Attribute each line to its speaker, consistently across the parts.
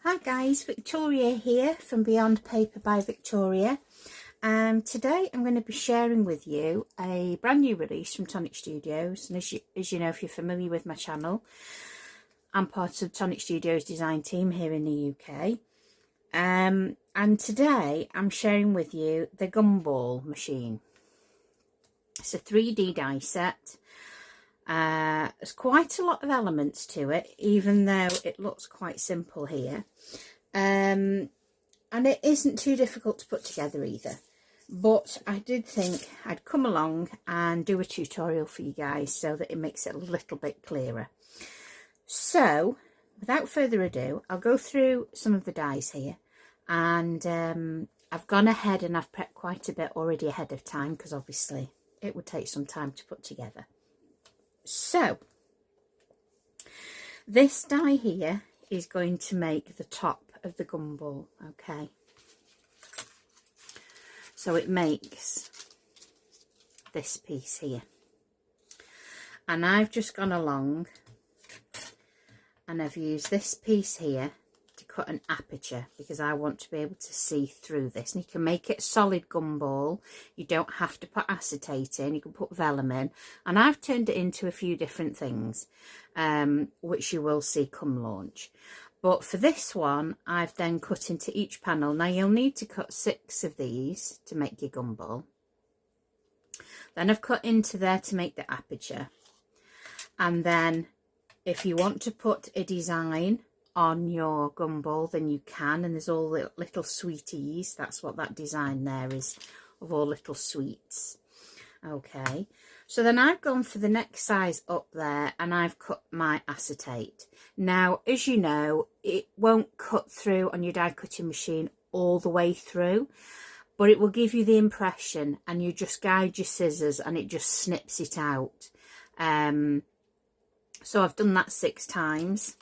Speaker 1: Hi guys, Victoria here from Beyond Paper by Victoria. Today I'm going to be sharing with you a brand new release from Tonic Studios, and as you know, if you're familiar with my channel, I'm part of Tonic Studios design team here in the UK. And today I'm sharing with you the Gumball machine. It's a 3D die set. There's quite a lot of elements to it, even though it looks quite simple here. And it isn't too difficult to put together either. But I did think I'd come along and do a tutorial for you guys so that it makes it a little bit clearer. So, without further ado, I'll go through some of the dies here. And I've gone ahead and I've prepped quite a bit already ahead of time, because obviously it would take some time to put together. So, this die here is going to make the top of the Gumball, okay? So it makes this piece here. And I've just gone along and I've used this piece here to cut an aperture, because I want to be able to see through this. And you can make it solid Gumball. You don't have to put acetate in. You can put vellum in. And I've turned it into a few different things, which you will see come launch. But for this one, I've then cut into each panel. Now you'll need to cut 6 of these to make your Gumball. Then I've cut into there to make the aperture. And then if you want to put a design on your Gumball, then you can, and there's all the little sweeties. That's what that design there is, of all little sweets. Okay, so then I've gone for the next size up there and I've cut my acetate. Now, as you know, it won't cut through on your die cutting machine all the way through, but it will give you the impression, and you just guide your scissors and it just snips it out. So I've done that 6 times.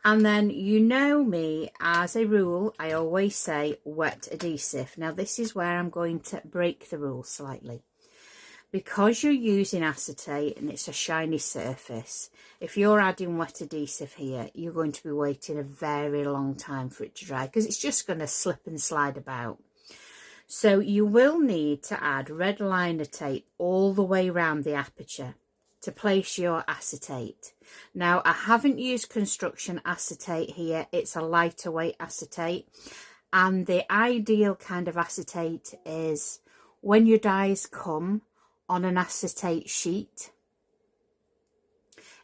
Speaker 1: And then, you know me, as a rule, I always say wet adhesive. Now this is where I'm going to break the rule slightly. Because you're using acetate and it's a shiny surface, if you're adding wet adhesive here, you're going to be waiting a very long time for it to dry, because it's just going to slip and slide about. So you will need to add red liner tape all the way around the aperture to place your acetate. Now, I haven't used construction acetate here. It's a lighter weight acetate, and the ideal kind of acetate is when your dies come on an acetate sheet,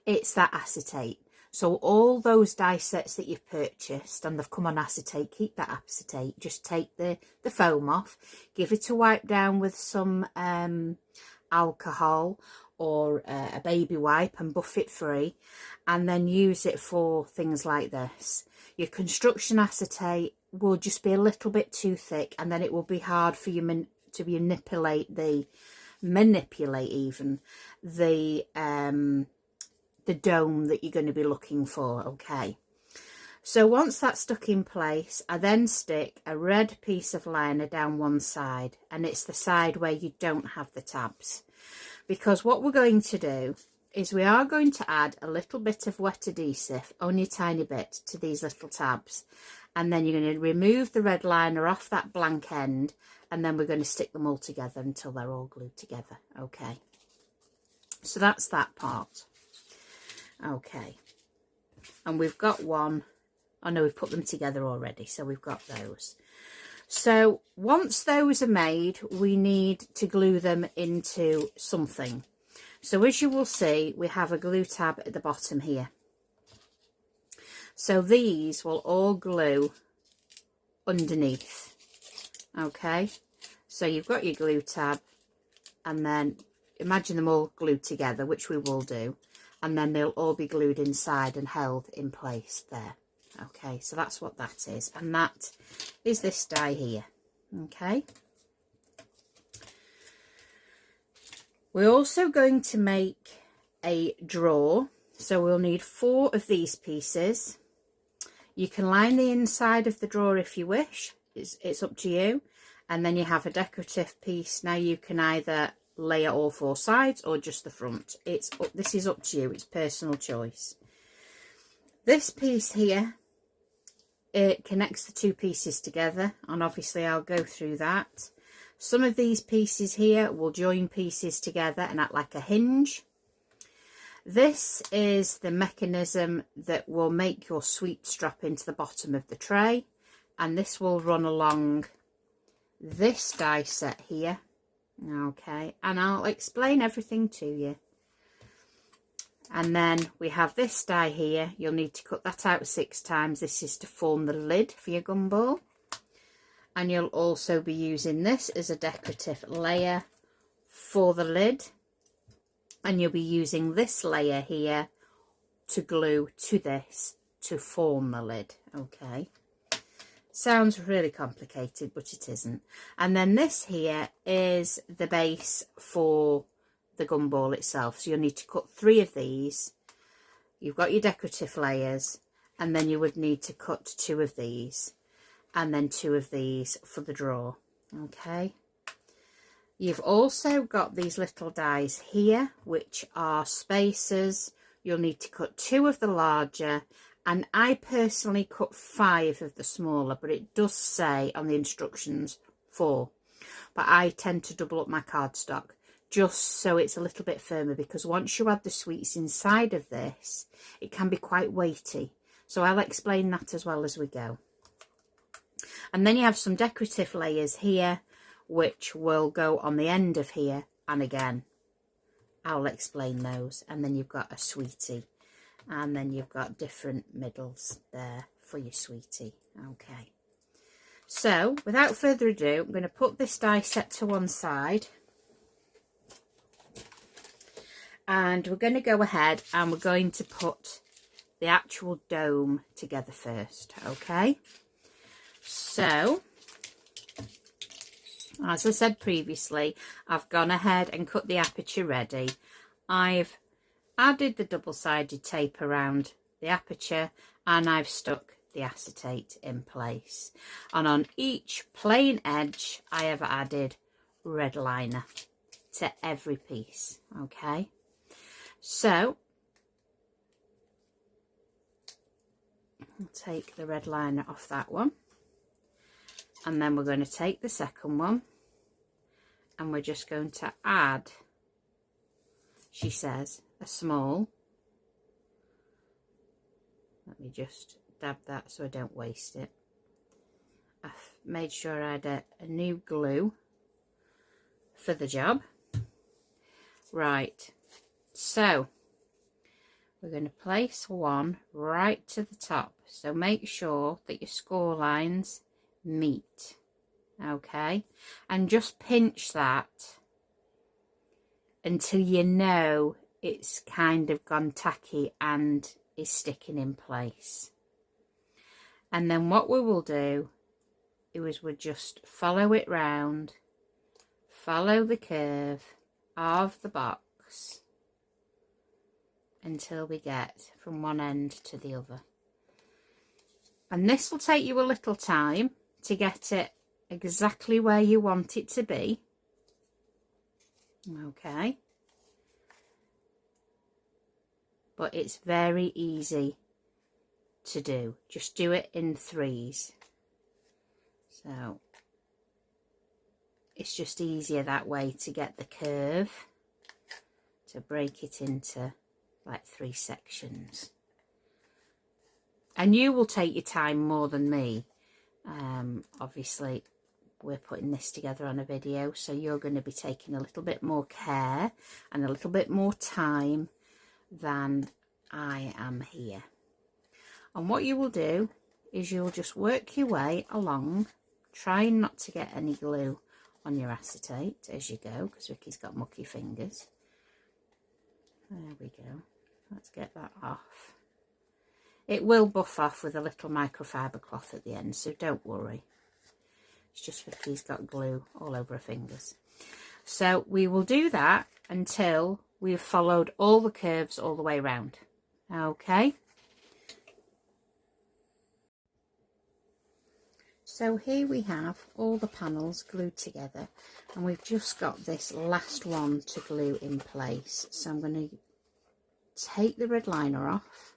Speaker 1: it's that acetate. So all those die sets that you've purchased and they've come on acetate, keep that acetate. Just take the foam off, give it a wipe down with some alcohol or a baby wipe and buff it free, and then use it for things like this. Your construction acetate will just be a little bit too thick, and then it will be hard for you to manipulate the dome that you're going to be looking for. Okay, so once that's stuck in place, I then stick a red piece of liner down one side, and it's the side where you don't have the tabs. Because what we're going to do is we are going to add a little bit of wet adhesive, only a tiny bit, to these little tabs. And then you're going to remove the red liner off that blank end, and then we're going to stick them all together until they're all glued together. Okay, so that's that part. Okay, and we've got one. Oh no, we've put them together already, so we've got those. So once those are made, we need to glue them into something. So as you will see, we have a glue tab at the bottom here. So these will all glue underneath. Okay, so you've got your glue tab, and then imagine them all glued together, which we will do, and then they'll all be glued inside and held in place there. Okay, so that's what that is, and that is this die here. Okay, we're also going to make a drawer, so we'll need 4 of these pieces. You can line the inside of the drawer if you wish, it's up to you. And then you have a decorative piece. Now you can either layer all 4 sides or just the front. This is up to you, it's personal choice. This piece here it connects the two pieces together, and obviously I'll go through that. Some of these pieces here will join pieces together and act like a hinge. This is the mechanism that will make your sweets drop into the bottom of the tray, and this will run along this die set here. Okay, and I'll explain everything to you. And then we have this die here. You'll need to cut that out 6 times. This is to form the lid for your gumball. And you'll also be using this as a decorative layer for the lid. And you'll be using this layer here to glue to this to form the lid. Okay. Sounds really complicated, but it isn't. And then this here is the base for the gumball itself. So you'll need to cut 3 of these. You've got your decorative layers, and then you would need to cut 2 of these, and then 2 of these for the drawer. Okay. You've also got these little dies here, which are spacers. You'll need to cut 2 of the larger, and I personally cut 5 of the smaller, but it does say on the instructions 4. But I tend to double up my cardstock just so it's a little bit firmer, because once you add the sweets inside of this, it can be quite weighty. So I'll explain that as well as we go. And then you have some decorative layers here, which will go on the end of here, and again, I'll explain those. And then you've got a sweetie, and then you've got different middles there for your sweetie. Okay. So without further ado, I'm going to put this die set to one side. And we're going to go ahead and we're going to put the actual dome together first. Okay. So, as I said previously, I've gone ahead and cut the aperture ready. I've added the double-sided tape around the aperture, and I've stuck the acetate in place. And on each plain edge, I have added red liner to every piece. Okay. So, I'll take the red liner off that one. And then we're going to take the second one, and we're just going to add, she says, a small. Let me just dab that so I don't waste it. I've made sure I had a new glue for the job. Right, so we're going to place one right to the top. So make sure that your score lines meet. Okay, and just pinch that until you know it's kind of gone tacky and is sticking in place. And then what we will do is we'll just follow it round, follow the curve of the box until we get from one end to the other. And this will take you a little time to get it exactly where you want it to be. Okay. But it's very easy to do. Just do it in 3s. So it's just easier that way to get the curve, to break it into like 3 sections. And you will take your time more than me. Obviously we're putting this together on a video, so you're going to be taking a little bit more care and a little bit more time than I am here. And what you will do is you'll just work your way along, trying not to get any glue on your acetate as you go, because Ricky's got mucky fingers. There we go. Let's get that off. It will buff off with a little microfiber cloth at the end, so don't worry. It's just Ricky's got glue all over her fingers. So we will do that until we've followed all the curves all the way around. Okay. So here we have all the panels glued together, and we've just got this last one to glue in place. So I'm going to take the red liner off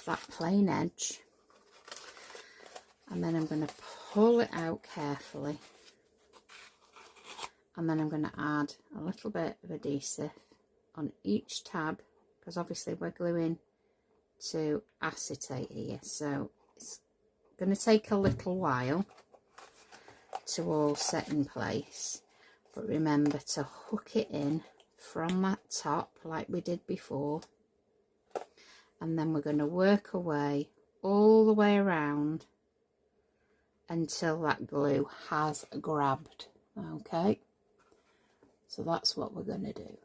Speaker 1: that plain edge, and then I'm going to pull it out carefully, and then I'm going to add a little bit of adhesive on each tab, because obviously we're gluing to acetate here, so it's going to take a little while to all set in place. But remember to hook it in from that top like we did before, and then we're going to work away all the way around until that glue has grabbed. Okay, so that's what we're going to do.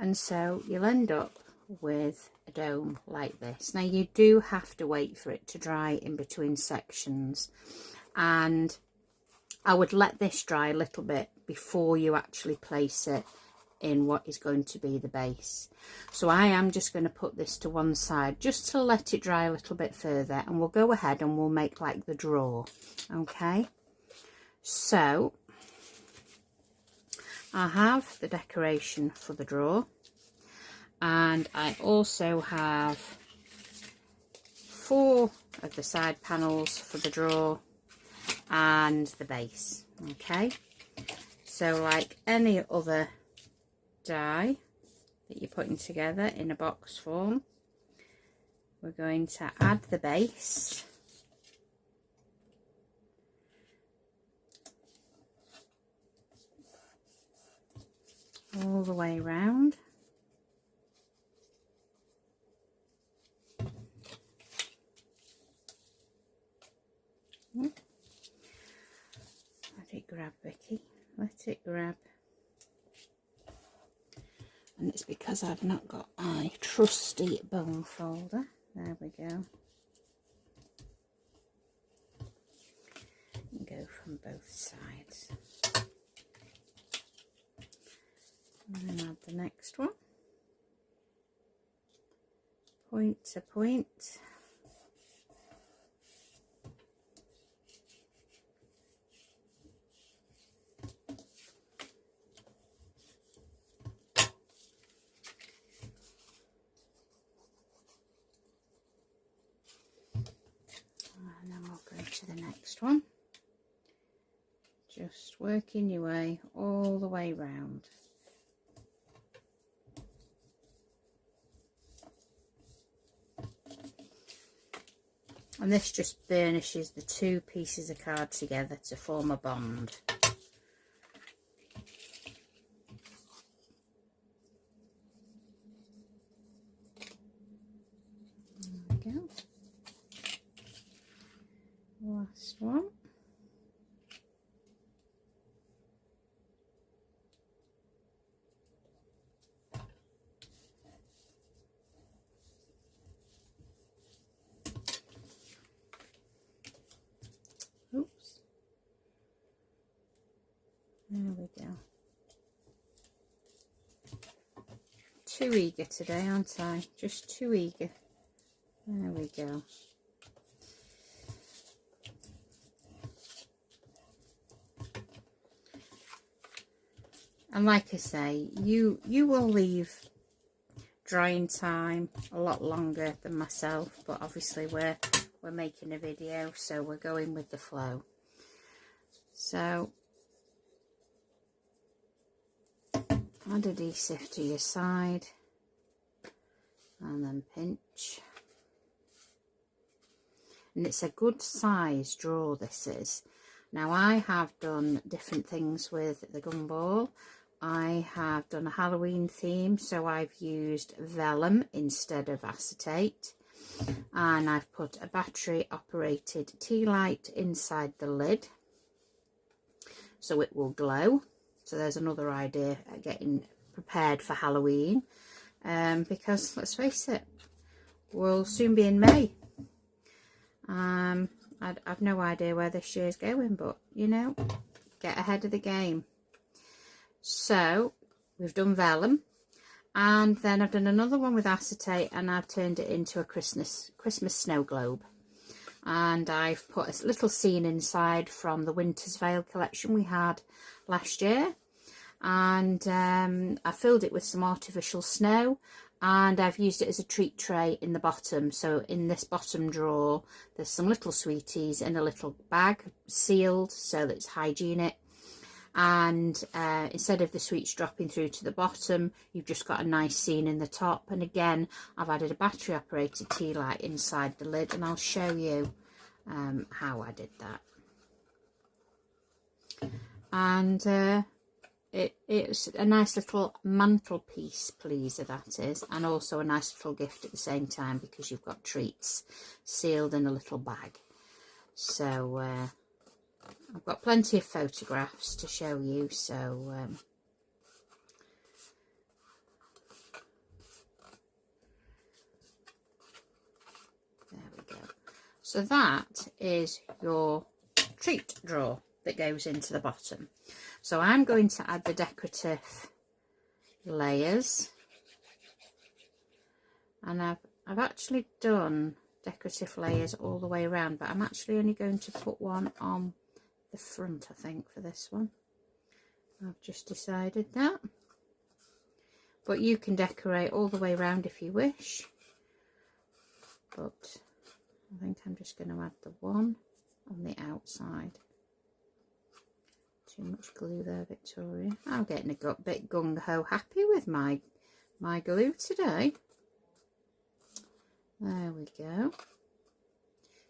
Speaker 1: And so you'll end up with a dome like this. Now you do have to wait for it to dry in between sections, and I would let this dry a little bit before you actually place it in what is going to be the base. So I am just going to put this to one side just to let it dry a little bit further, and we'll go ahead and we'll make like the drawer. Okay, so I have the decoration for the drawer, and I also have 4 of the side panels for the drawer and the base. Okay, so like any other die that you're putting together in a box form, we're going to add the base, all the way around. Let it grab, Vicky, let it grab. And it's because I've not got my trusty bone folder. There we go. And go from both sides. And then add the next one. Point to point. And then we'll go to the next one. Just working your way all the way round. And this just burnishes the 2 pieces of card together to form a bond. There we go. Last one. Oops. There we go. Too eager today, aren't I? Just too eager. There we go. And like I say, you will leave drying time a lot longer than myself, but obviously we're making a video, so we're going with the flow. So add adhesive to your side and then pinch. And it's a good size drawer, this is. Now I have done different things with the Gumball. I have done a Halloween theme, so I've used vellum instead of acetate, and I've put a battery operated tea light inside the lid so it will glow. So there's another idea at getting prepared for Halloween, because let's face it, we'll soon be in May. I've no idea where this year's going, but you know, get ahead of the game. So we've done vellum, and then I've done another one with acetate, and I've turned it into a Christmas snow globe, and I've put a little scene inside from the Winter's Veil collection we had last year, and I filled it with some artificial snow, and I've used it as a treat tray in the bottom. So in this bottom drawer there's some little sweeties in a little bag, sealed so that it's hygienic, and instead of the sweets dropping through to the bottom, you've just got a nice scene in the top. And again, I've added a battery operated tea light inside the lid, and I'll show you how I did that. And it's a nice little mantelpiece pleaser, that is, and also a nice little gift at the same time, because you've got treats sealed in a little bag. So I've got plenty of photographs to show you, so there we go. So that is your treat drawer that goes into the bottom. So I'm going to add the decorative layers, and I've actually done decorative layers all the way around, but I'm actually only going to put one on the front, I think, for this one. I've just decided that, but you can decorate all the way around if you wish, but I think I'm just going to add the one on the outside. Too much glue there, Victoria. I'm getting a bit gung-ho happy with my glue today. There we go.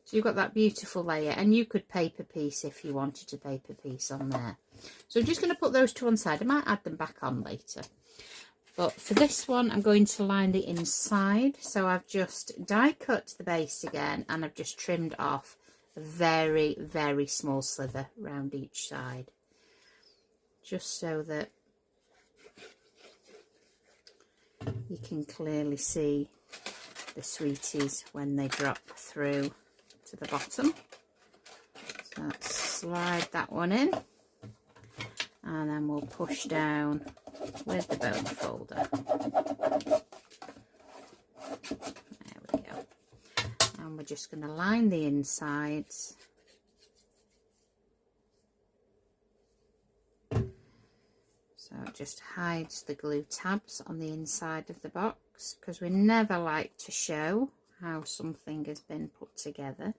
Speaker 1: So you've got that beautiful layer, and you could paper piece if you wanted to paper piece on there. So I'm just going to put those two on side. I might add them back on later. But for this one, I'm going to line the inside. So I've just die cut the base again, and I've just trimmed off a very, very small sliver around each side, just so that you can clearly see the sweeties when they drop through to the bottom. So let's slide that one in, and then we'll push down with the bone folder. There we go. And we're just going to line the insides. So it just hides the glue tabs on the inside of the box, because we never like to show how something has been put together.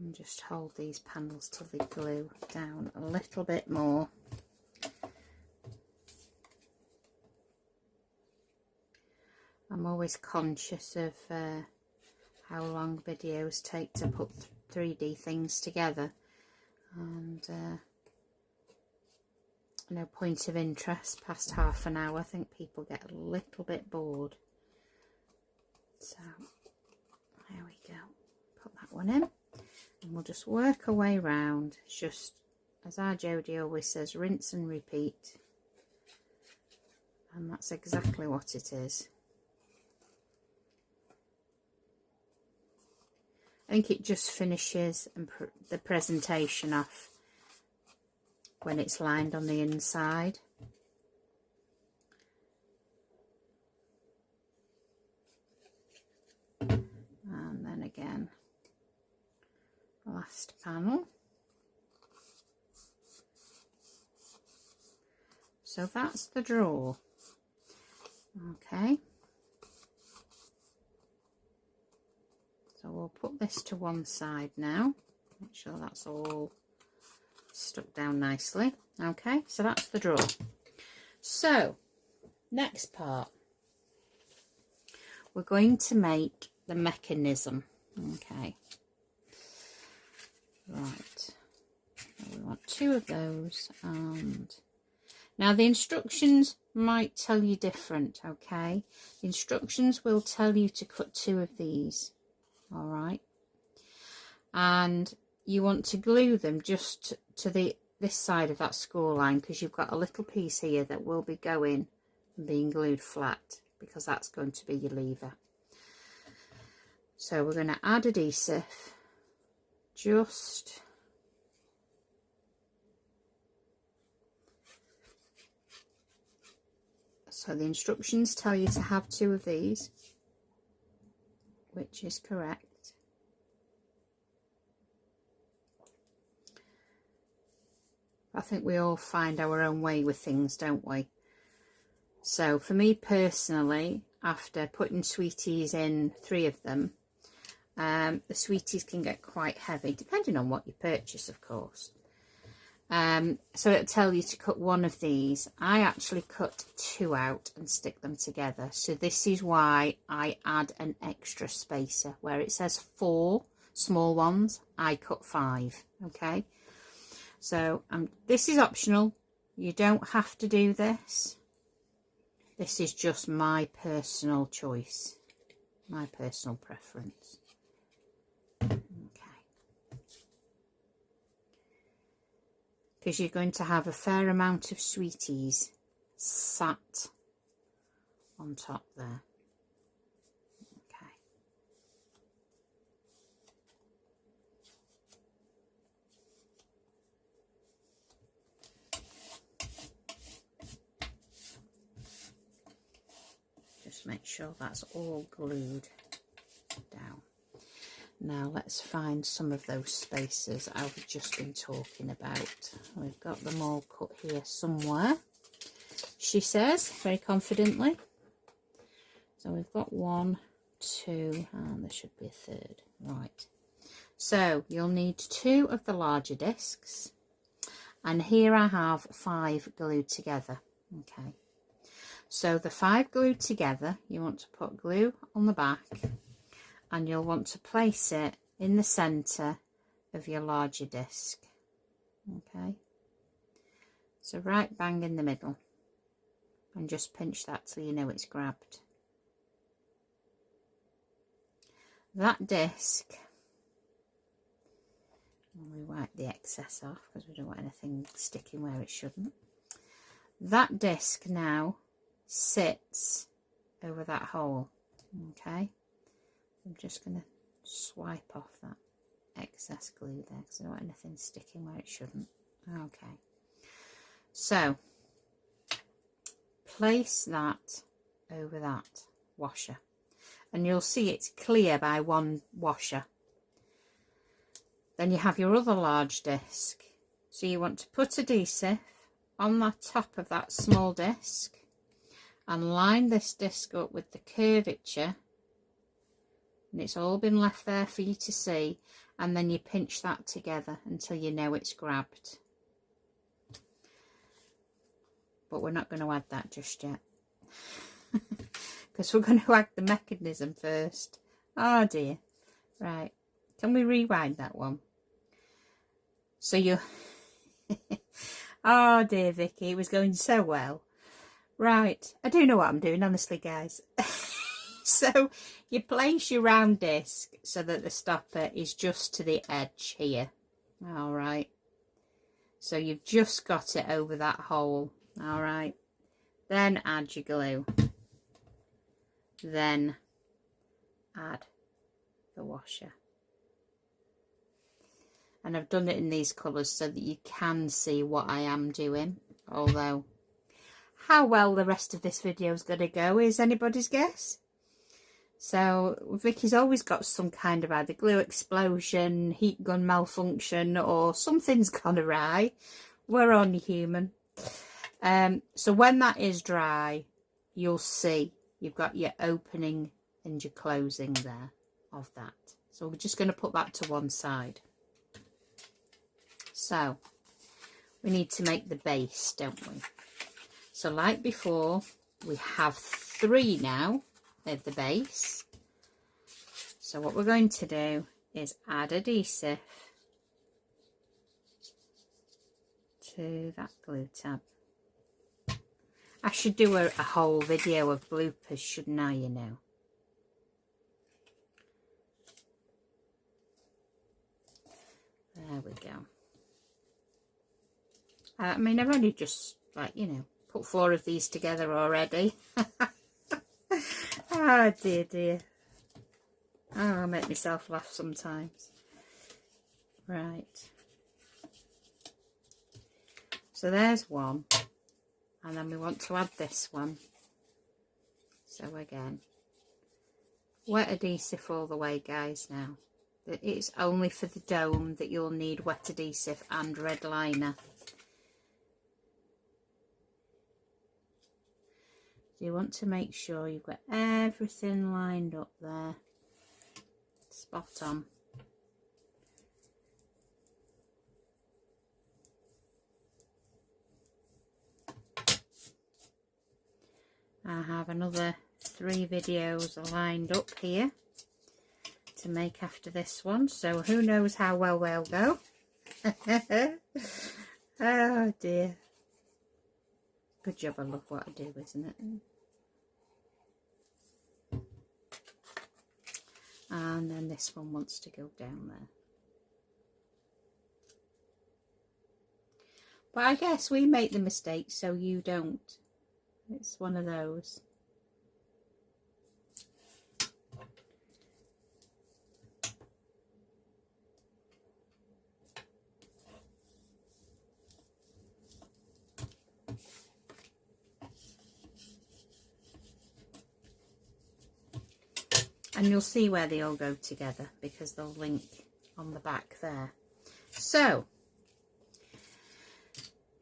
Speaker 1: And just hold these panels till they glue down a little bit more. I'm always conscious of how long videos take to put 3D things together, and no point of interest past half an hour. I think people get a little bit bored. So there we go. Put that one in, and we'll just work our way round. It's just, as our Jodie always says, rinse and repeat, and that's exactly what it is. I think it just finishes the presentation off when it's lined on the inside. And then again, last panel. So that's the drawer. Okay. So we'll put this to one side now. Make sure that's all stuck down nicely. Okay, so that's the drawer. So next part, we're going to make the mechanism. Okay, right, so we want 2 of those, and now the instructions might tell you different. Okay, the instructions will tell you to cut 2 of these. All right, and you want to glue them just to this side of that score line, because you've got a little piece here that will be going and being glued flat, because that's going to be your lever. So we're going to add adhesive just so the instructions tell you to have 2 of these, which is correct. I think we all find our own way with things, don't we? So for me personally, after putting sweeties in 3 of them, the sweeties can get quite heavy, depending on what you purchase, of course. So it'll tell you to cut 1 of these. I actually cut 2 out and stick them together. So this is why I add an extra spacer. Where it says 4 small ones, I cut 5. Okay. So this is optional. You don't have to do this. This is just my personal choice, my personal preference. Okay. Because you're going to have a fair amount of sweeties sat on top there. Okay. Just make sure that's all glued down. Now let's find some of those spacers I've just been talking about. We've got them all cut here somewhere, she says very confidently. So we've got 1, 2, and there should be a 3rd. Right. So you'll need 2 of the larger discs, and here I have 5 glued together. Okay. So the 5 glued together, you want to put glue on the back, and you'll want to place it in the centre of your larger disc. Okay. So right bang in the middle, and just pinch that till you know it's grabbed. That disc, we wipe the excess off because we don't want anything sticking where it shouldn't. That disc now sits over that hole. Okay, I'm just going to swipe off that excess glue there because I don't want anything sticking where it shouldn't. Okay, so place that over that washer, and you'll see it's clear by 1 washer. Then you have your other large disc, so you want to put adhesive on the top of that small disc and line this disc up with the curvature, and it's all been left there for you to see, and then you pinch that together until you know it's grabbed. But we're not going to add that just yet because we're going to add the mechanism first. Oh dear. Right, can we rewind that one? So you oh dear Vicky, it was going so well. Right, I do know what I'm doing, honestly, guys. So you place your round disc so that the stopper is just to the edge here. All right. So you've just got it over that hole. All right. Then add your glue. Then add the washer. And I've done it in these colours so that you can see what I am doing. Although, how well the rest of this video is going to go is anybody's guess. So Vicky's always got some kind of either glue explosion, heat gun malfunction, or something's gone awry. We're only human. So when that is dry, you'll see you've got your opening and your closing there of that. So we're just going to put that to one side. So we need to make the base, don't we? So like before, we have 3 now of the base. So what we're going to do is add adhesive to that glue tab. I should do a whole video of bloopers, shouldn't I, you know? There we go. I mean, I've only just, like, you know, put 4 of these together already. Oh, dear, dear. Oh, I make myself laugh sometimes. Right. So there's one. And then we want to add this one. So again, wet adhesive all the way, guys, now. It's only for the dome that you'll need wet adhesive and red liner. So you want to make sure you've got everything lined up there, spot on. I have another 3 videos lined up here to make after this one, so who knows how well they'll go. Oh dear. Good job, I love what I do, isn't it? And then this one wants to go down there. But I guess we make the mistakes so you don't. It's one of those. And you'll see where they all go together because they'll link on the back there. So,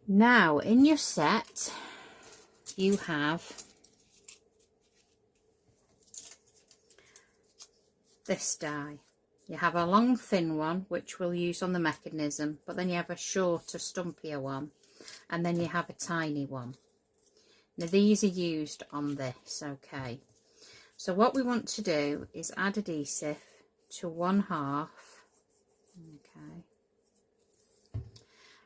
Speaker 1: now in your set, you have this die. You have a long thin one, which we'll use on the mechanism, but then you have a shorter, stumpier one, and then you have a tiny one. Now these are used on this, okay. So what we want to do is add adhesive to 1/2, okay,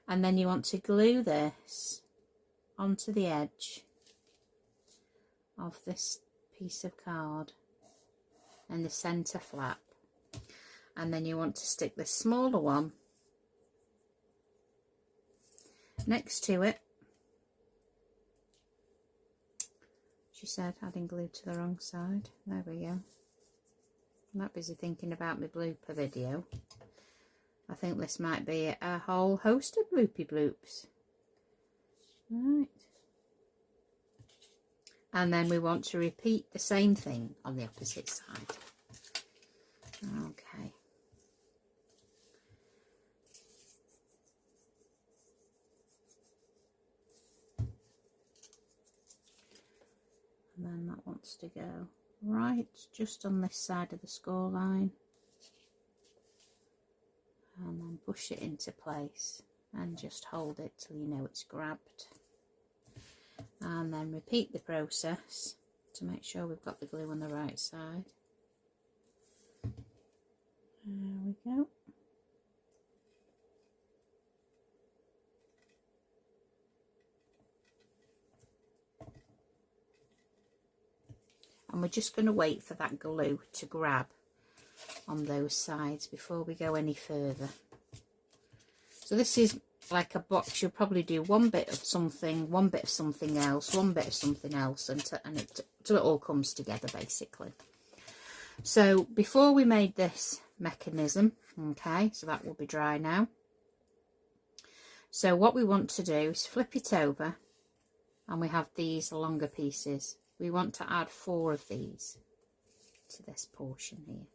Speaker 1: and then you want to glue this onto the edge of this piece of card and the centre flap, and then you want to stick the smaller one next to it. She said adding glue to the wrong side. There we go. I'm not busy thinking about my blooper video. I think this might be a whole host of bloopy bloops. Right. And then we want to repeat the same thing on the opposite side. Okay. And then that wants to go right just on this side of the score line, and then push it into place and just hold it till you know it's grabbed, and then repeat the process to make sure we've got the glue on the right side. There we go. And we're just going to wait for that glue to grab on those sides before we go any further. So this is like a box. You'll probably do one bit of something, one bit of something else, one bit of something else, until it all comes together basically. So before we made this mechanism, okay, so that will be dry now. So what we want to do is flip it over, and we have these longer pieces. We want to add 4 of these to this portion here.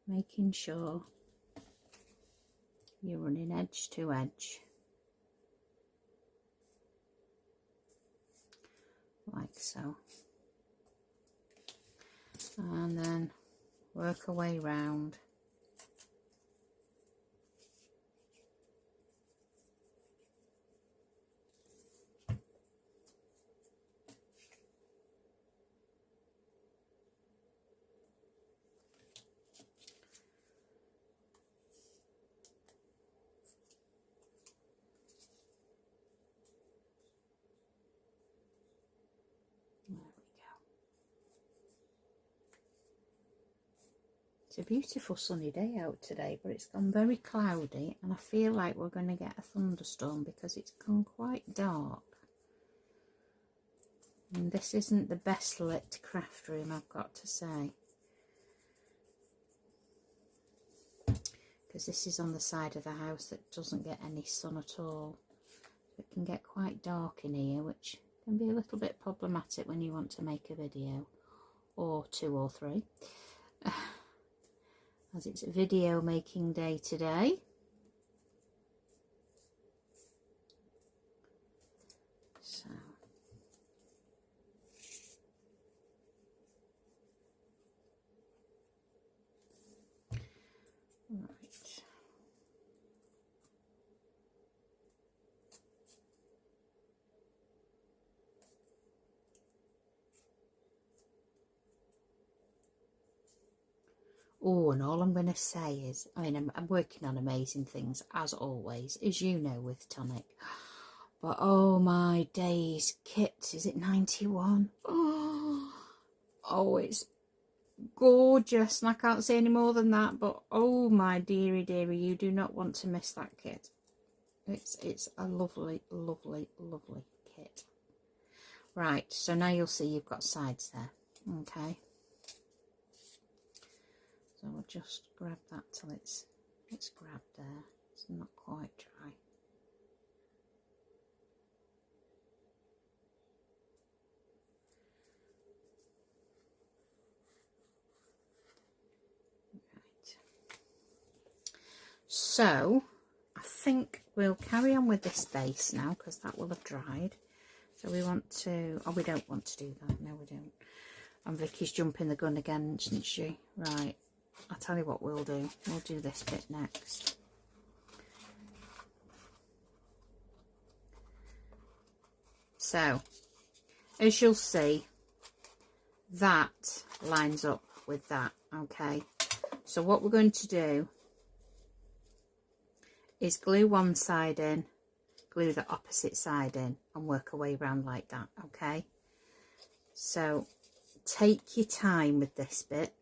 Speaker 1: Making sure you're running edge to edge, like so, and then work our way round. It's a beautiful sunny day out today, but it's gone very cloudy, and I feel like we're going to get a thunderstorm because it's gone quite dark. And this isn't the best lit craft room, I've got to say, because this is on the side of the house that doesn't get any sun at all. It can get quite dark in here, which can be a little bit problematic when you want to make a video, or 2 or 3. as it's video making day today. So right. Oh, and all I'm going to say is, I mean, I'm working on amazing things, as always, as you know, with Tonic. But, oh my days, kit, is it 91? Oh, it's gorgeous, and I can't say any more than that, but, oh my dearie, dearie, you do not want to miss that kit. It's a lovely, lovely, lovely kit. Right, so now you'll see you've got sides there, okay? So I'll just grab that till it's grabbed there. It's not quite dry. Right. So I think we'll carry on with this base now because that will have dried. So we want to, oh, we don't want to do that. No, we don't. And Vicky's jumping the gun again, isn't she? Right. I'll tell you what we'll do. We'll do this bit next. So, as you'll see, that lines up with that, okay? So what we're going to do is glue one side in, glue the opposite side in, and work our way around like that, okay? So, take your time with this bit.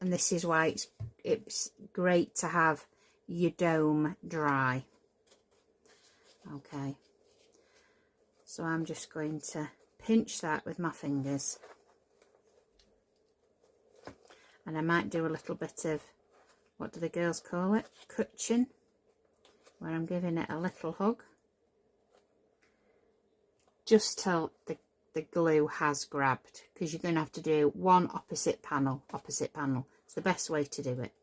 Speaker 1: And this is why it's great to have your dome dry. Okay. So I'm just going to pinch that with my fingers. And I might do a little bit of, what do the girls call it? Cutching. Where I'm giving it a little hug. Just till the glue has grabbed, because you're going to have to do one opposite panel. It's the best way to do it.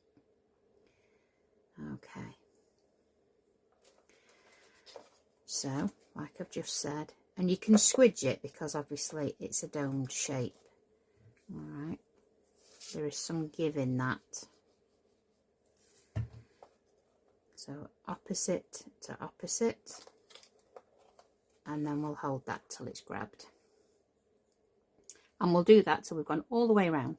Speaker 1: Okay. So, like I've just said, and you can squidge it because obviously it's a domed shape. Alright. There is some give in that. So, opposite to opposite. And then we'll hold that till it's grabbed. And we'll do that till we've gone all the way around.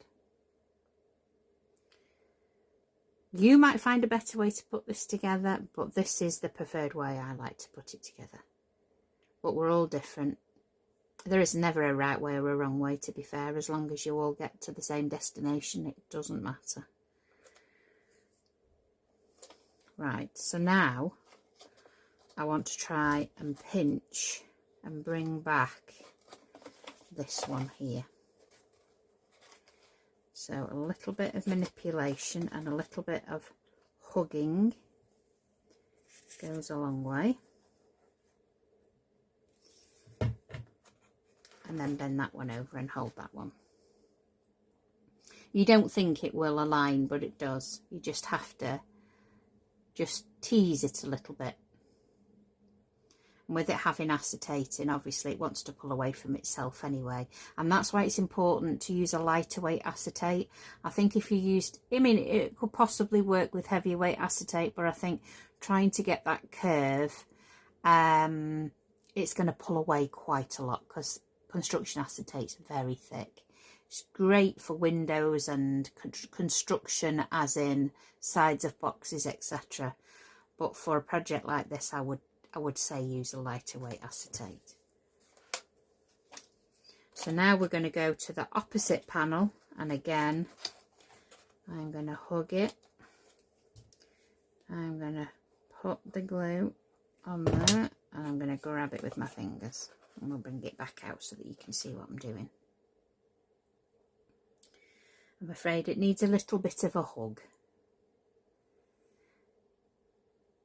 Speaker 1: You might find a better way to put this together, but this is the preferred way I like to put it together. But we're all different. There is never a right way or a wrong way, to be fair. As long as you all get to the same destination, it doesn't matter. Right, so now I want to try and pinch and bring back this one here. So a little bit of manipulation and a little bit of hugging goes a long way. And then bend that one over and hold that one. You don't think it will align, but it does. You just have to just tease it a little bit. And with it having acetate in, obviously it wants to pull away from itself anyway. And that's why it's important to use a lighter weight acetate. I think if you used, I mean, it could possibly work with heavier weight acetate, but I think trying to get that curve, it's going to pull away quite a lot because construction acetate's very thick. It's great for windows and construction, as in sides of boxes, etc. But for a project like this, I would say use a lighter weight acetate. So now we're going to go to the opposite panel, and again I'm going to hug it. I'm going to put the glue on there and I'm going to grab it with my fingers, and we'll bring it back out so that you can see what I'm doing. I'm afraid it needs a little bit of a hug.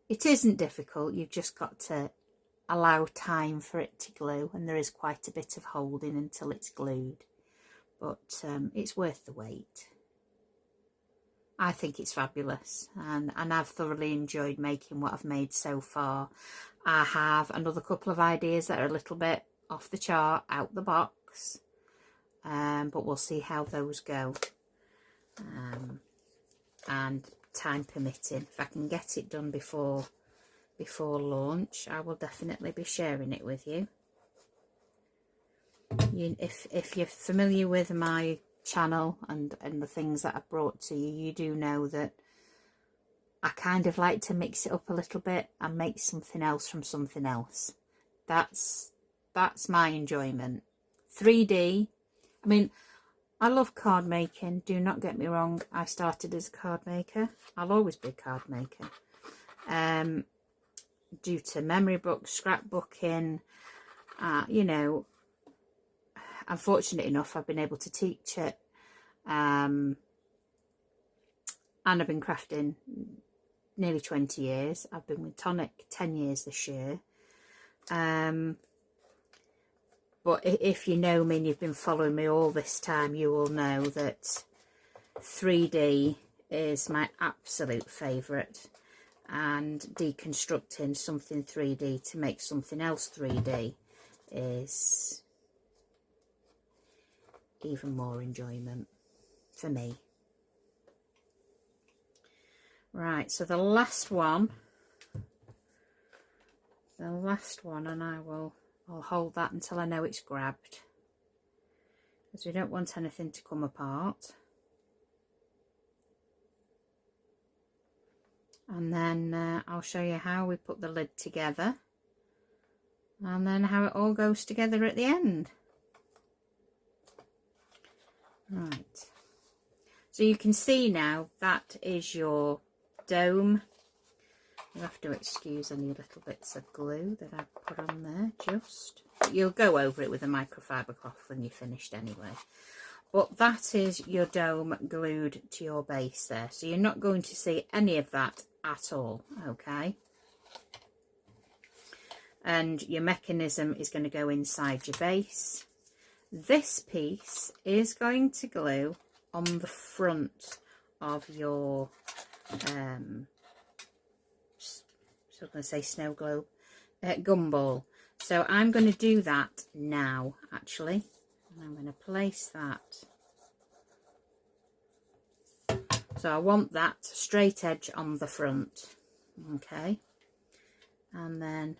Speaker 1: It isn't difficult, you've just got to allow time for it to glue, and there is quite a bit of holding until it's glued, but it's worth the wait. I think it's fabulous, and I've thoroughly enjoyed making what I've made so far. I have another couple of ideas that are a little bit off the chart, out the box, but we'll see how those go, and time permitting, if I can get it done before launch, I will definitely be sharing it with you. If you're familiar with my channel and the things that I've brought to you, you do know that I kind of like to mix it up a little bit and make something else from something else. That's my enjoyment. 3D, I mean, I love card making, do not get me wrong. I started as a card maker. I'll always be a card maker. Due to memory books, scrapbooking, you know, I'm fortunate enough I've been able to teach it, and I've been crafting nearly 20 years. I've been with Tonic 10 years this year. But if you know me and you've been following me all this time, you will know that 3D is my absolute favourite, and deconstructing something 3D to make something else 3D is even more enjoyment for me. Right, so the last one, and I'll hold that until I know it's grabbed, because we don't want anything to come apart. And then I'll show you how we put the lid together, and then how it all goes together at the end. Right, so you can see now that is your dome. You'll have to excuse any little bits of glue that I've put on there, you'll go over it with a microfiber cloth when you're finished anyway. But that is your dome glued to your base there, so you're not going to see any of that at all, okay? And your mechanism is going to go inside your base. This piece is going to glue on the front of your so I'm going to say snow globe, gumball. So I'm going to do that now, actually. And I'm going to place that. So I want that straight edge on the front, okay? And then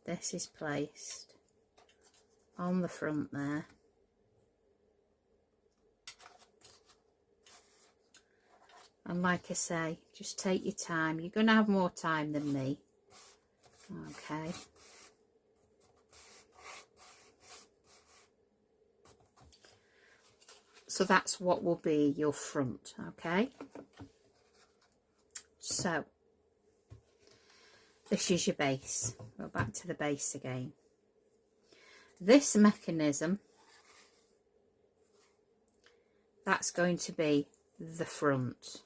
Speaker 1: this is placed on the front there. And like I say, just take your time. You're going to have more time than me, okay? So that's what will be your front, okay? So this is your base. Go back to the base again. This mechanism, that's going to be the front.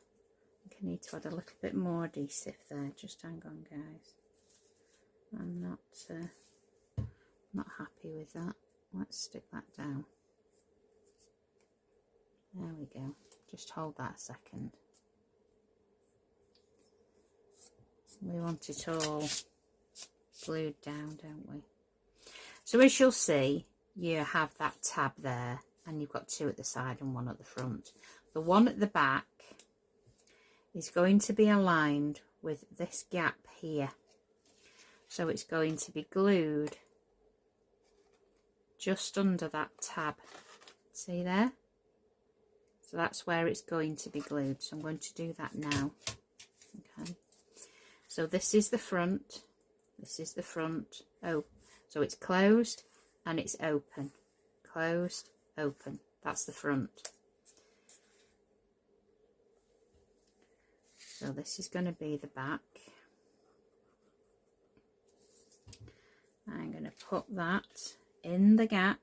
Speaker 1: I think I need to add a little bit more adhesive there. Just hang on, guys. I'm not happy with that. Let's stick that down. There we go. Just hold that a second. We want it all glued down, don't we? So as you'll see, you have that tab there, and you've got two at the side and one at the front. The one at the back is going to be aligned with this gap here. So it's going to be glued just under that tab. See there? So that's where it's going to be glued. So I'm going to do that now. Okay. So this is the front. This is the front. Oh, so it's closed and it's open. Closed, open. That's the front. So this is going to be the back. I'm going to put that in the gap.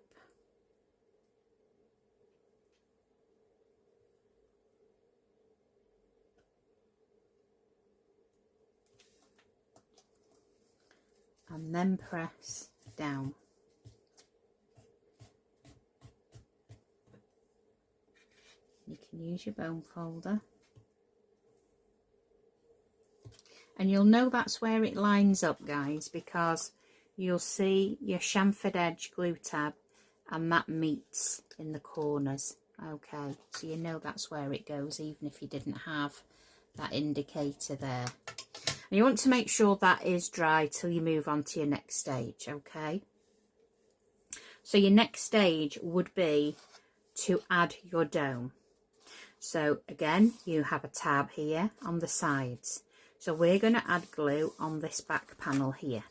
Speaker 1: And then press down. You can use your bone folder. And you'll know that's where it lines up, guys, because you'll see your chamfered edge glue tab and that meets in the corners. Okay, so you know that's where it goes, even if you didn't have that indicator there. And you want to make sure that is dry till you move on to your next stage, okay? So your next stage would be to add your dome. So again, you have a tab here on the sides. So we're going to add glue on this back panel here.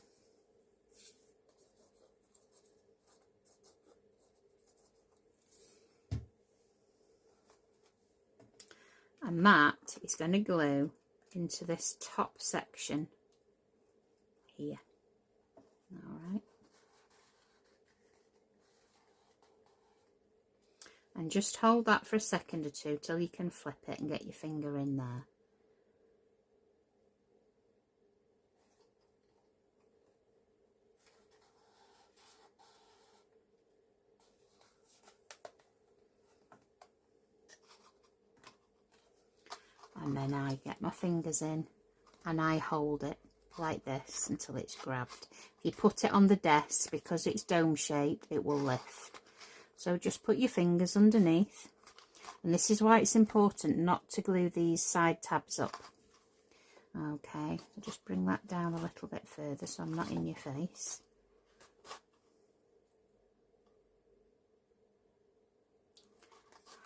Speaker 1: And that is going to glue into this top section here. All right. And just hold that for a second or two till you can flip it and get your finger in there. And then I get my fingers in and I hold it like this until it's grabbed. If you put it on the desk, because it's dome shaped, it will lift. So just put your fingers underneath. And this is why it's important not to glue these side tabs up. Okay, so just bring that down a little bit further so I'm not in your face.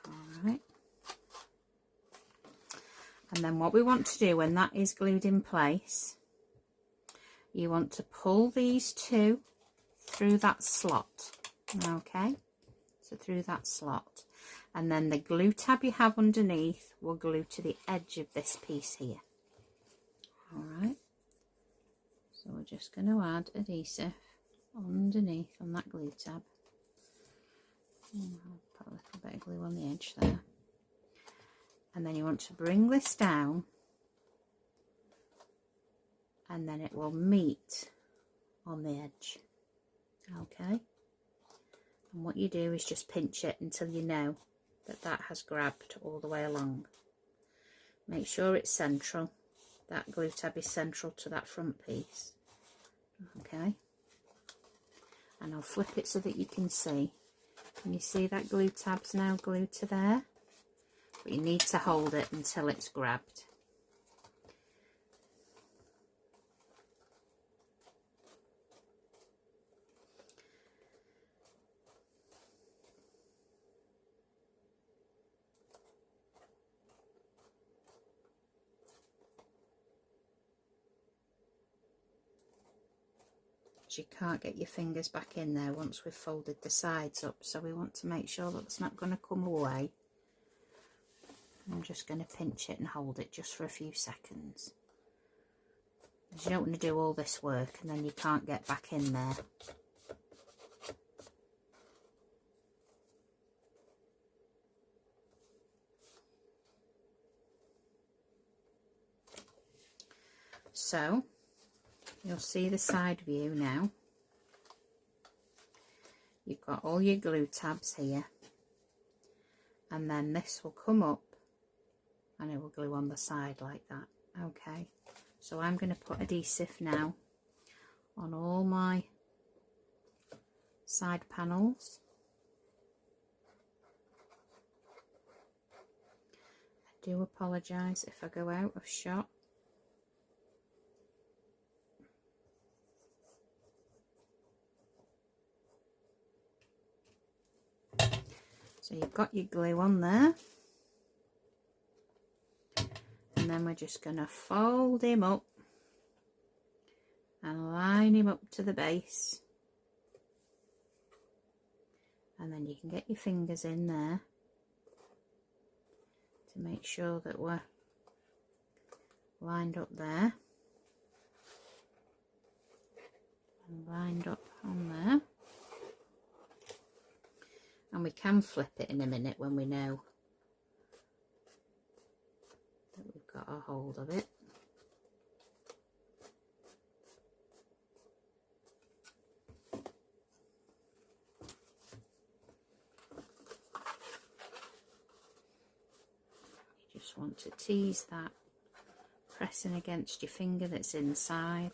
Speaker 1: Alright. And then what we want to do when that is glued in place, you want to pull these two through that slot. Okay, so through that slot. And then the glue tab you have underneath will glue to the edge of this piece here. Alright, so we're just going to add adhesive underneath on that glue tab. I'll put a little bit of glue on the edge there. And then you want to bring this down and then it will meet on the edge. Okay, and what you do is just pinch it until you know that that has grabbed all the way along. Make sure it's central. That glue tab is central to that front piece. Okay, and I'll flip it so that you can see. Can you see that glue tab's now glued to there? But you need to hold it until it's grabbed. You can't get your fingers back in there once we've folded the sides up, so we want to make sure that it's not going to come away. I'm just going to pinch it and hold it just for a few seconds. You don't want to do all this work and then you can't get back in there. So you'll see the side view now. You've got all your glue tabs here, and then this will come up and it will glue on the side like that. Okay, so I'm going to put adhesive now on all my side panels. I do apologise if I go out of shot. So you've got your glue on there, and then we're just going to fold him up and line him up to the base, and then you can get your fingers in there to make sure that we're lined up there and lined up on there. And we can flip it in a minute when we know that we've got a hold of it. You just want to tease that pressing against your finger that's inside.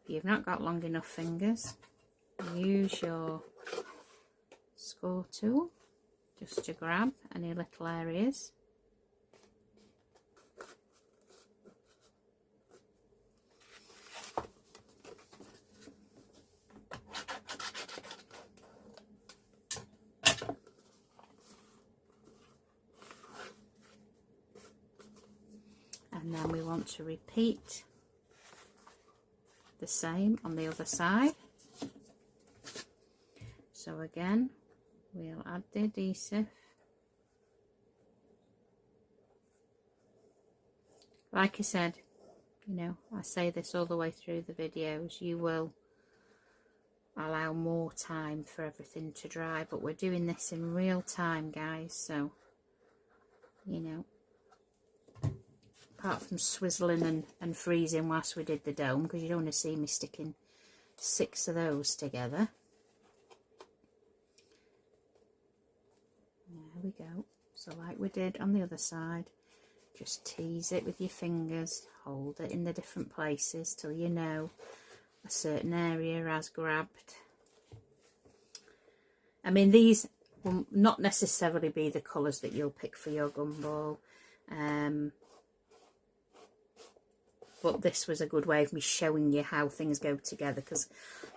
Speaker 1: If you've not got long enough fingers, use your score tool just to grab any little areas. And then we want to repeat the same on the other side. So again, we'll add the adhesive. Like I said, you know, I say this all the way through the videos, you will allow more time for everything to dry, but we're doing this in real time, guys, so, you know, apart from swizzling and freezing whilst we did the dome, because you don't want to see me sticking 6 of those together. There we go. So like we did on the other side, just tease it with your fingers, hold it in the different places till you know a certain area has grabbed. I mean, these will not necessarily be the colours that you'll pick for your gumball, but this was a good way of me showing you how things go together, because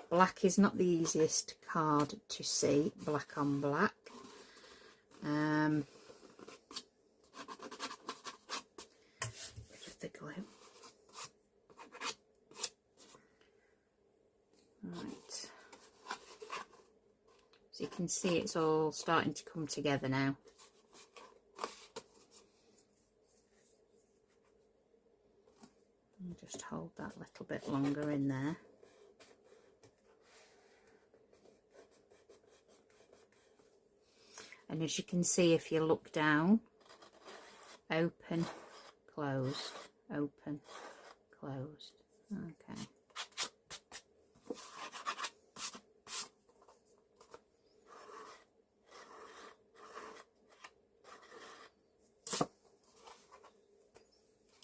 Speaker 1: black is not the easiest card to see, black on black. Bit of the glue. Right. So you can see it's all starting to come together now. And just hold that little bit longer in there. And as you can see, if you look down, open, closed, open, closed. Okay.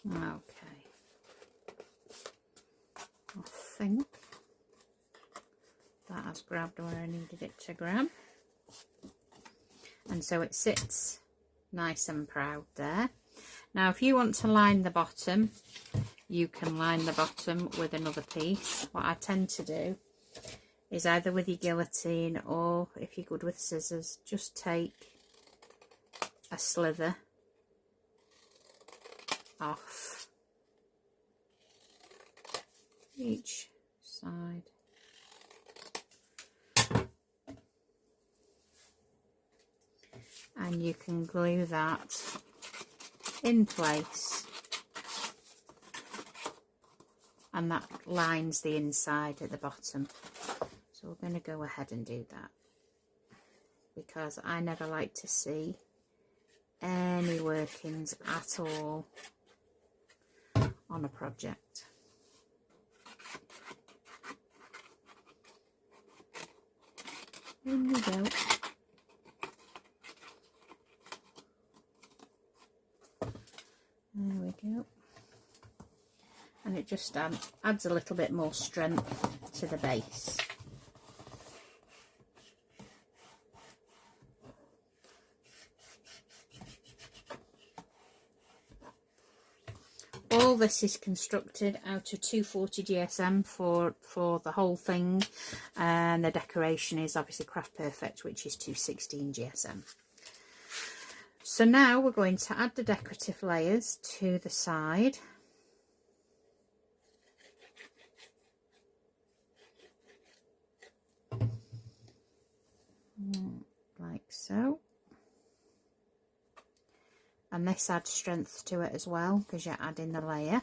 Speaker 1: Okay. I think that has grabbed where I needed it to grab. And so it sits nice and proud there. Now if you want to line the bottom, you can line the bottom with another piece. What I tend to do is either with your guillotine, or if you're good with scissors, just take a slither off each side. And you can glue that in place, and that lines the inside at the bottom. So we're going to go ahead and do that, because I never like to see any workings at all on a project. In we go. There we go. And it just adds a little bit more strength to the base. All this is constructed out of 240 GSM for the whole thing, and the decoration is obviously Craft Perfect, which is 216 GSM. So now we're going to add the decorative layers to the side. Like so. And this adds strength to it as well, because you're adding the layer.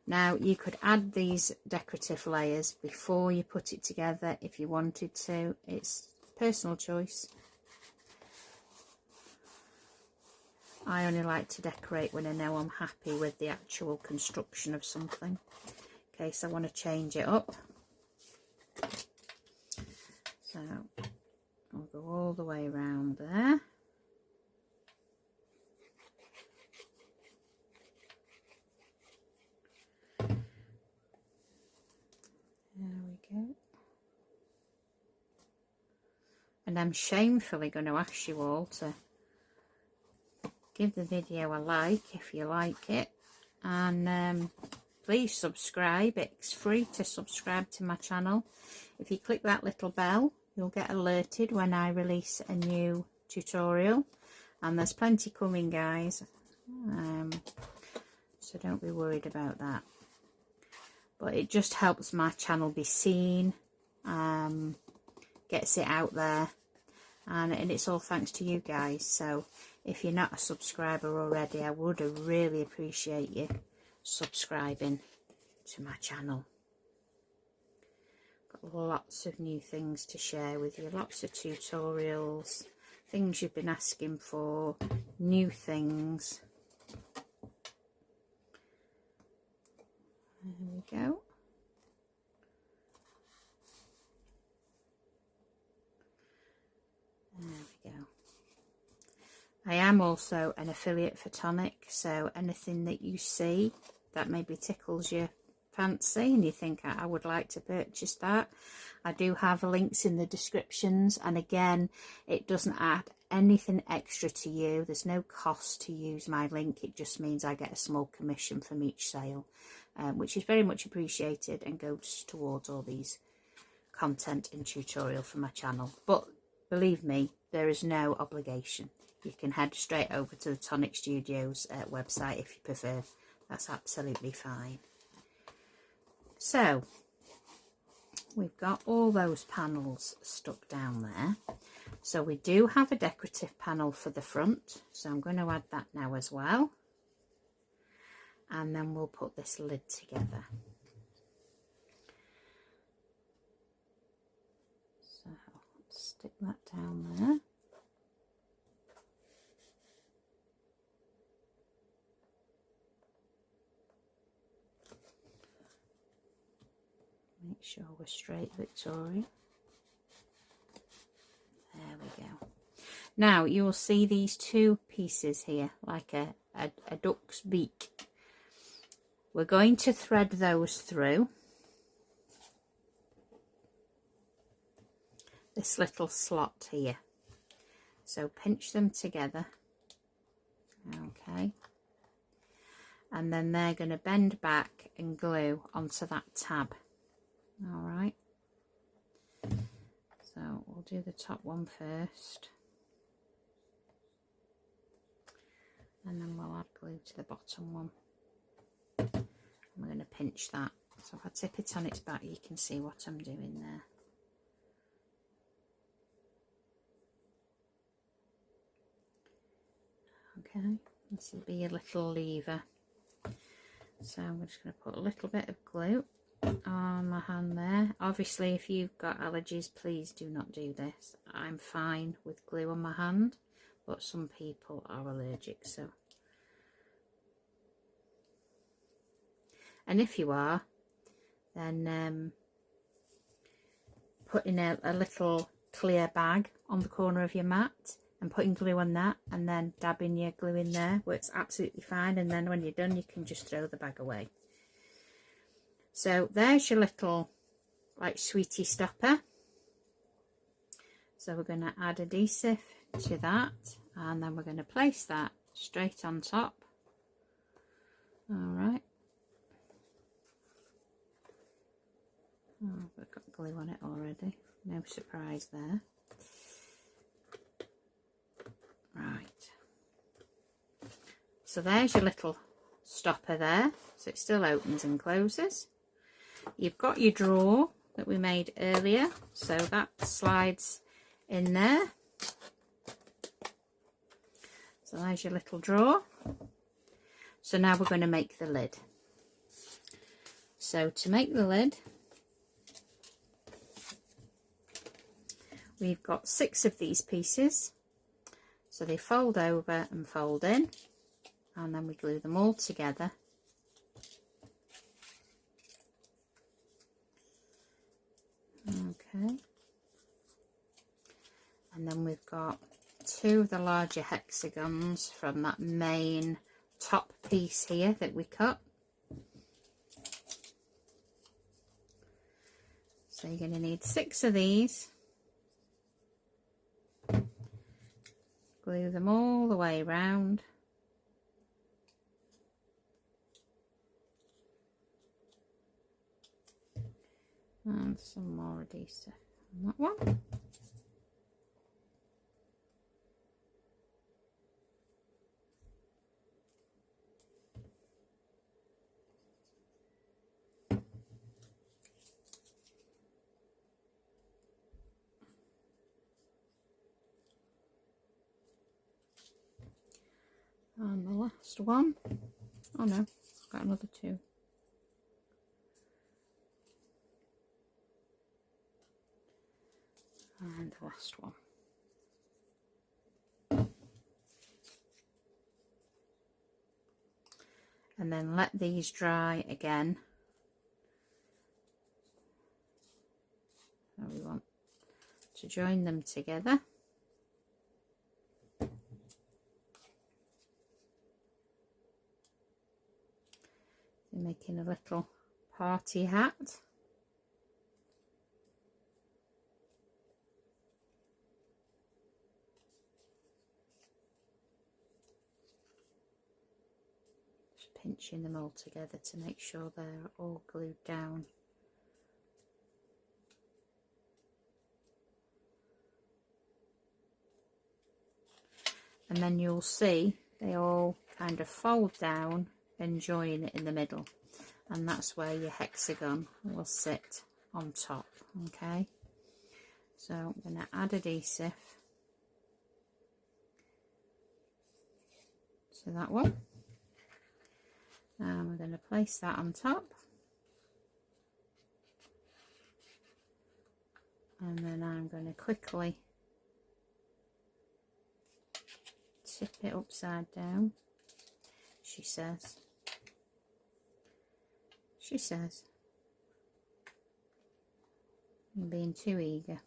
Speaker 1: Now you could add these decorative layers before you put it together if you wanted to. It's personal choice. I only like to decorate when I know I'm happy with the actual construction of something, in case I want to change it up. So I'll go all the way around there. And I'm shamefully going to ask you all to give the video a like if you like it, and please subscribe. It's free to subscribe to my channel. If you click that little bell, you'll get alerted when I release a new tutorial, and there's plenty coming, guys, so don't be worried about that. But it just helps my channel be seen, gets it out there, and it's all thanks to you guys. So if you're not a subscriber already, I would really appreciate you subscribing to my channel. Got lots of new things to share with you, lots of tutorials, things you've been asking for, new things. There we go. There we go. I am also an affiliate for Tonic, so anything that you see that maybe tickles your fancy and you think I would like to purchase that, I do have links in the descriptions, and again, it doesn't add anything extra to you. There's no cost to use my link. It just means I get a small commission from each sale, which is very much appreciated and goes towards all these content and tutorial for my channel. But believe me, there is no obligation. You can head straight over to the Tonic Studios website if you prefer. That's absolutely fine. So we've got all those panels stuck down there. So we do have a decorative panel for the front, so I'm going to add that now as well, and then we'll put this lid together. So let's stick that down there. Make sure we're straight, Victoria. There we go. Now you will see these two pieces here, like a duck's beak. We're going to thread those through this little slot here. So pinch them together. Okay. And then they're going to bend back and glue onto that tab. All right. So we'll do the top one first, and then we'll add glue to the bottom one. And we're going to pinch that. So if I tip it on its back, you can see what I'm doing there. Okay, this will be a little lever. So I'm just going to put a little bit of glue on my hand there. Obviously, if you've got allergies, please do not do this. I'm fine with glue on my hand, but some people are allergic, so. And if you are, then putting a little clear bag on the corner of your mat and putting glue on that, and then dabbing your glue in there works absolutely fine. And then when you're done, you can just throw the bag away. So there's your little like sweetie stopper. So we're going to add adhesive to that, and then we're going to place that straight on top. All right. Oh, we've got glue on it already. No surprise there. Right. So there's your little stopper there. So it still opens and closes. You've got your drawer that we made earlier, so that slides in there. So there's your little drawer. So now we're going to make the lid. So to make the lid, we've got 6 of these pieces. So they fold over and fold in, and then we glue them all together. Okay, and then we've got 2 of the larger hexagons from that main top piece here that we cut. So you're going to need 6 of these, glue them all the way round. And some more adhesive on that one. And the last one. Oh no, I've got another two. And the last one. And then let these dry again. So we want to join them together. You're making a little party hat. Just pinching them all together to make sure they're all glued down. And then you'll see they all kind of fold down and join in the middle, and that's where your hexagon will sit on top. Okay, so I'm going to add adhesive to that one, and we're going to place that on top, and then I'm going to quickly tip it upside down. She says. I'm being too eager.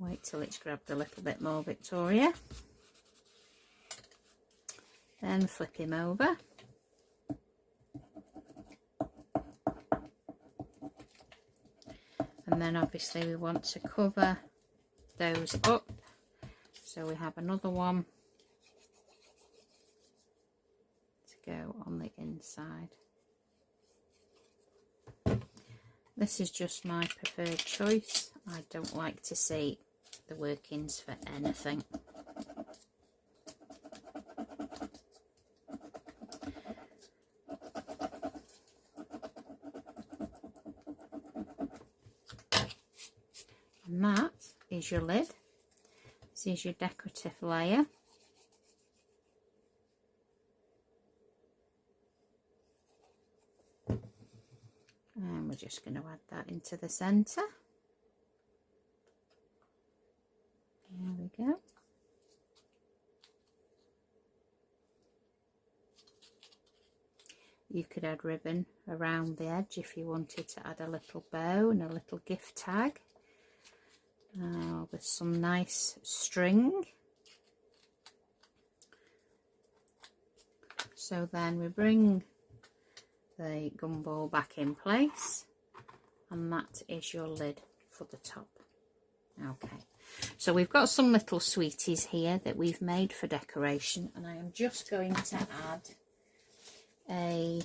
Speaker 1: Wait till it's grabbed a little bit more, Victoria. Then flip him over. And then obviously we want to cover those up. So we have another one to go on the inside. This is just my preferred choice. I don't like to see the workings for anything. And that is your lid. This is your decorative layer. And we're just going to add that into the centre. There we go. You could add ribbon around the edge if you wanted to add a little bow and a little gift tag. With some nice string. So then we bring the gumball back in place, and that is your lid for the top. Okay, so we've got some little sweeties here that we've made for decoration, and I am just going to add a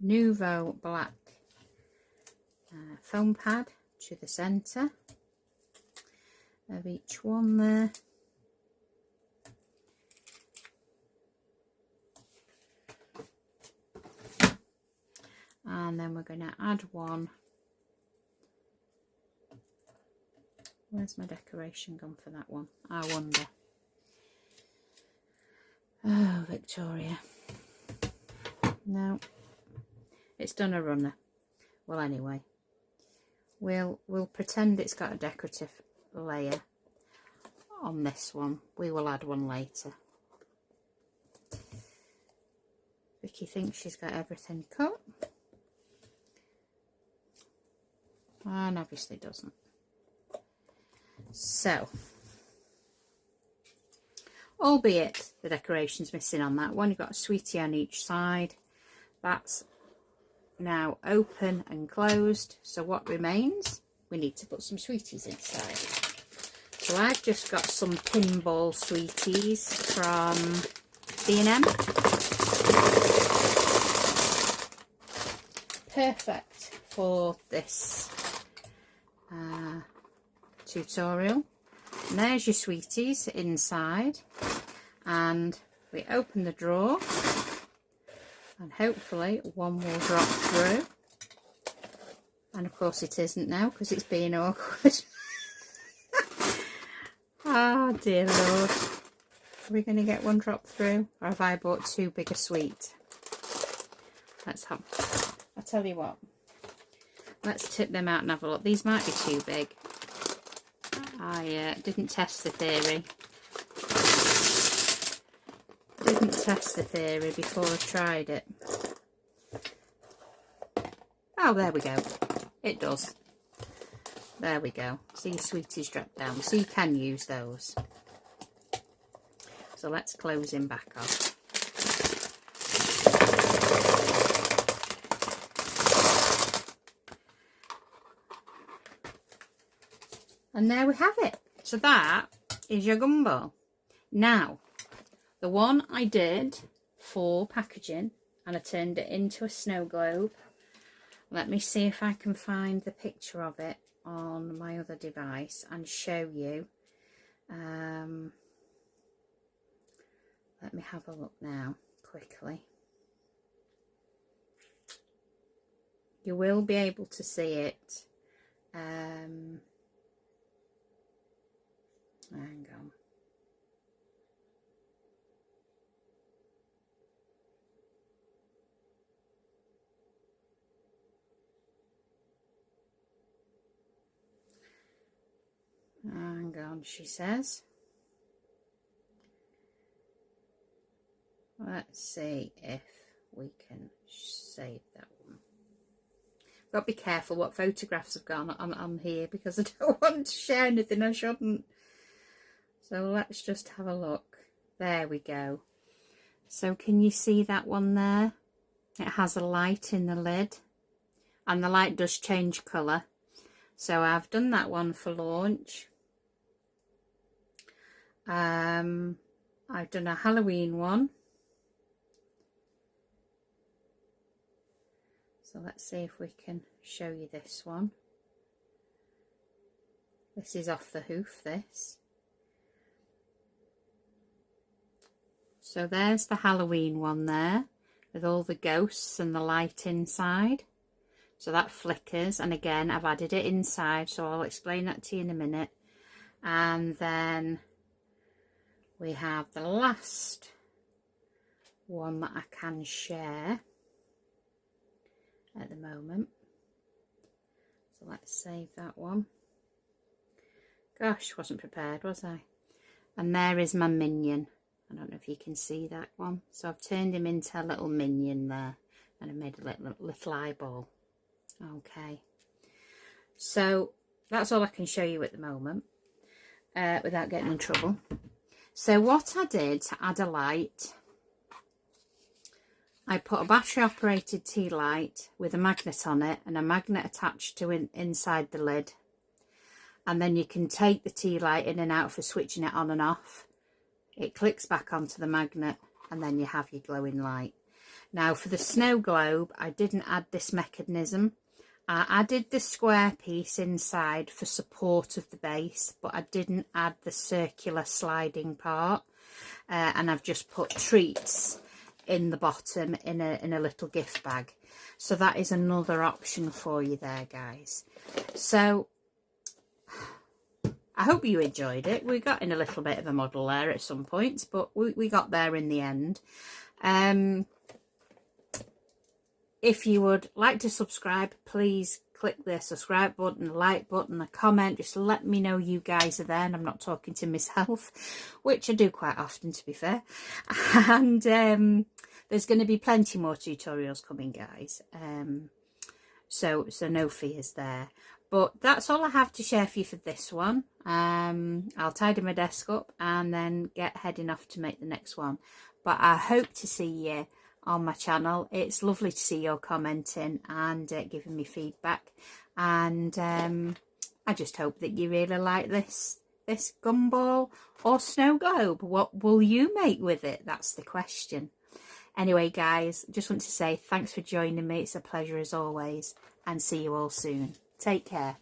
Speaker 1: Nouveau black foam pad to the centre of each one there. And then we're going to add one. Where's my decoration gone for that one? I wonder. Oh, Victoria. No, it's done a runner. Well, anyway, we'll pretend it's got a decorative layer on this one. We will add one later. Vicky thinks she's got everything cut, and obviously doesn't. So, albeit the decoration's missing on that one, you've got a sweetie on each side. That's now open and closed. So what remains? We need to put some sweeties inside. So I've just got some pinball sweeties from B&M. Perfect for this tutorial. And there's your sweeties inside, and we open the drawer and hopefully one will drop through, and of course it isn't now because it's being awkward. Oh dear Lord, are we going to get one drop through, or have I bought too big a sweet? Let's have, I'll tell you what, let's tip them out and have a look. These might be too big. I didn't test the theory. Before I tried it. Oh, there we go. It does. There we go. See, your sweeties drop down. So you can use those. So let's close him back off. And there we have it. So that is your Gumball. Now, the one I did for packaging, and I turned it into a snow globe. Let me see if I can find the picture of it on my other device and show you. Let me have a look now, quickly. You will be able to see it. Hang on. Hang on, she says. Let's see if we can save that one. Got to be careful what photographs have gone on here, because I don't want to share anything I shouldn't. So let's just have a look. There we go. So can you see that one there? It has a light in the lid, and the light does change colour. So I've done that one for launch. I've done a Halloween one. So let's see if we can show you this one. This is off the hoof, this. So there's the Halloween one there, with all the ghosts and the light inside. So that flickers, and again I've added it inside, so I'll explain that to you in a minute. And then we have the last one that I can share at the moment. So let's save that one. Gosh, wasn't prepared, was I? And there is my minion. I don't know if you can see that one. So I've turned him into a little minion there, and I made a little eyeball. Okay, so that's all I can show you at the moment without getting in trouble. So what I did to add a light, I put a battery operated tea light with a magnet on it, and a magnet attached to inside the lid, and then you can take the tea light in and out for switching it on and off. It clicks back onto the magnet, and then you have your glowing light. Now for the snow globe, I didn't add this mechanism. I added the square piece inside for support of the base, but I didn't add the circular sliding part. And I've just put treats in the bottom in a little gift bag. So that is another option for you there, guys. So I hope you enjoyed it. We got in a little bit of a muddle there at some points, but we got there in the end. If you would like to subscribe, please click the subscribe button, like button, a comment. Just let me know you guys are there and I'm not talking to myself, which I do quite often, to be fair. And there's going to be plenty more tutorials coming, guys. So no fears there. But that's all I have to share for you for this one. I'll tidy my desk up and then get heading off to make the next one. But I hope to see you on my channel. It's lovely to see you commenting and giving me feedback. And I just hope that you really like this this gumball or snow globe? What will you make with it? That's the question. Anyway, guys, just want to say thanks for joining me. It's a pleasure as always, and see you all soon. Take care.